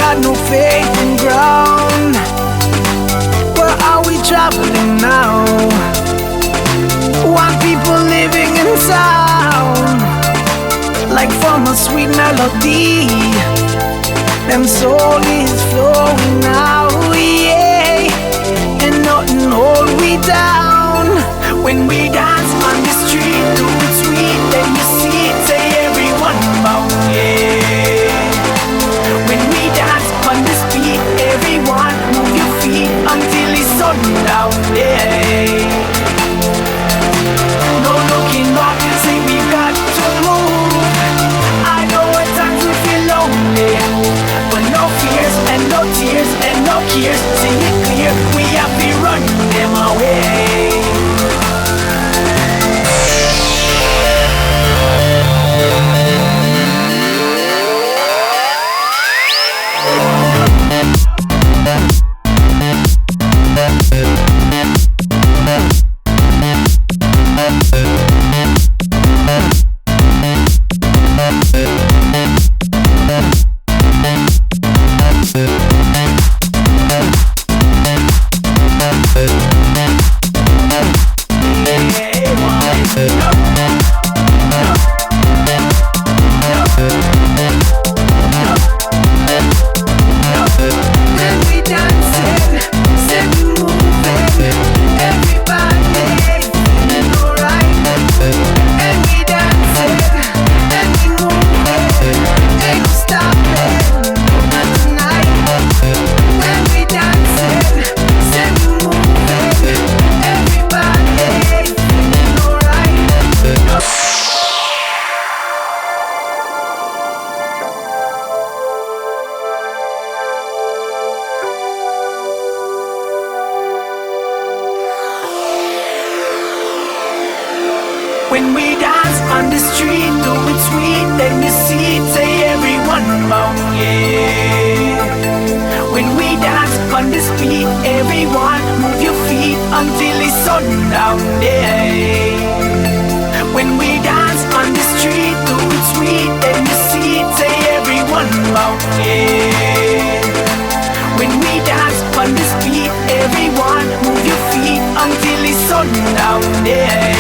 got no faith in ground. Where are we traveling now? While people living in town, like from a sweet melody, them soul is flowing now, yeah. And nothing hold we down. When we dance on the street, do it sweet, then you see it, say everyone bow, yeah. When we dance on the street, everyone move your feet until it's sundown, yeah. No looking back, say we got to move. I know at times we feel lonely, but no fears and no tears and no cares. Sing it clear, we have to run them away. When we dance on the street, do it sweet, then you see it, say everyone bow, yeah. When we dance on the street, everyone move your feet until it's sundown, yeah. When we dance on the street, do it sweet, then you see it, say everyone bow, yeah. When we dance on the street, everyone move your feet until it's sundown, yeah.